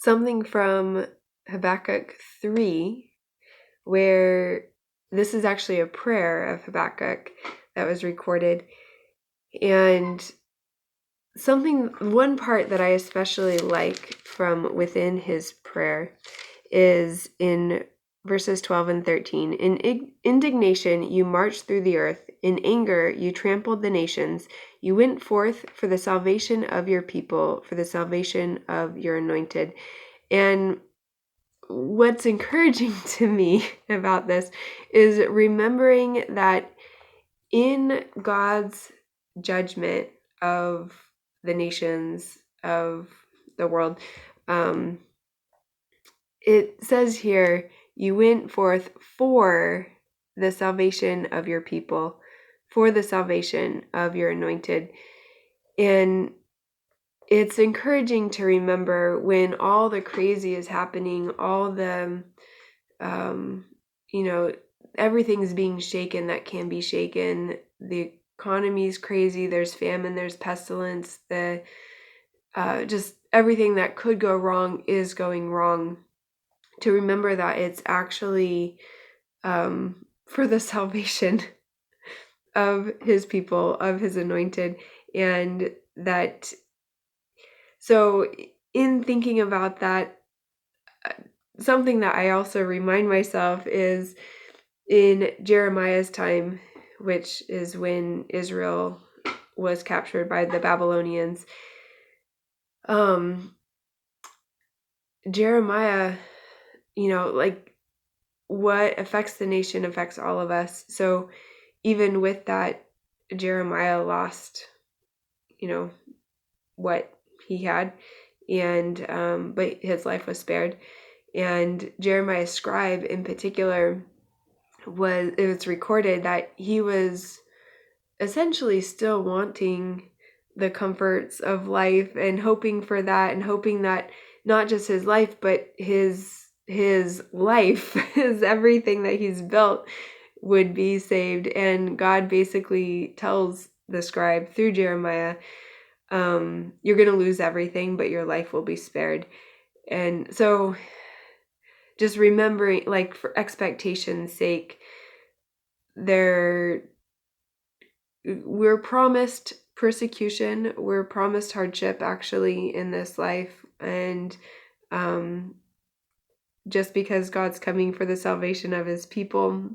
something from Habakkuk 3, where this is actually a prayer of Habakkuk that was recorded. And one part that I especially like from within his prayer is in verses 12 and 13. In indignation, you marched through the earth. In anger, you trampled the nations. You went forth for the salvation of your people, for the salvation of your anointed. And what's encouraging to me about this is remembering that in God's judgment of the nations of the world, it says here, you went forth for the salvation of your people, for the salvation of your anointed. And it's encouraging to remember when all the crazy is happening, all the, everything's being shaken that can be shaken. The economy's crazy. There's famine, there's pestilence, just everything that could go wrong is going wrong. To remember that it's actually for the salvation of his people, of his anointed, and that. So in thinking about that, something that I also remind myself is in Jeremiah's time, which is when Israel was captured by the Babylonians. Jeremiah, what affects the nation affects all of us. So even with that, Jeremiah lost, what he had, and but his life was spared. And Jeremiah's scribe in particular, it was recorded that he was essentially still wanting the comforts of life and hoping for that, and hoping that not just his life, but his life, his everything that he's built would be saved. And God basically tells the scribe through Jeremiah, you're going to lose everything, but your life will be spared. And so just remembering, like, for expectation's sake, we're promised persecution, we're promised hardship actually in this life, and just because God's coming for the salvation of his people,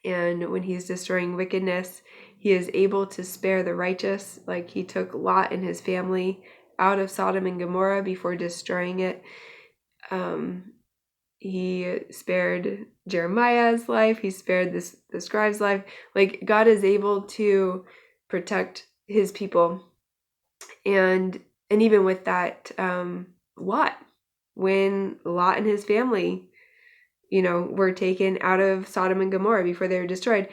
and when he's destroying wickedness, he is able to spare the righteous. Like he took Lot and his family out of Sodom and Gomorrah before destroying it. He spared Jeremiah's life. He spared the scribe's life. Like God is able to protect his people. And even with that, Lot, when Lot and his family, were taken out of Sodom and Gomorrah before they were destroyed,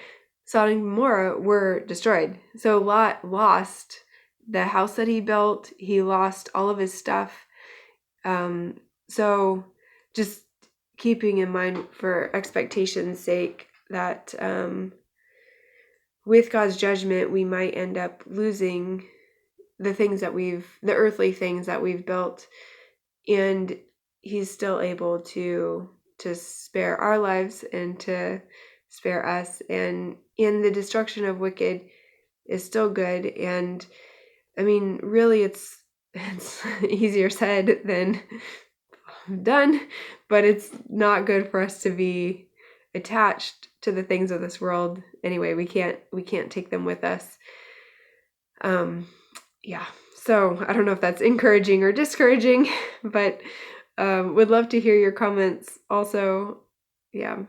Sodom and Gomorrah were destroyed. So Lot lost the house that he built. He lost all of his stuff. So just keeping in mind for expectation's sake that with God's judgment, we might end up losing the earthly things that we've built, and he's still able to spare our lives and to spare us. And in the destruction of wicked is still good. And I mean, really it's easier said than done, but it's not good for us to be attached to the things of this world. Anyway, we can't take them with us. Yeah. So I don't know if that's encouraging or discouraging, but would love to hear your comments also. Yeah.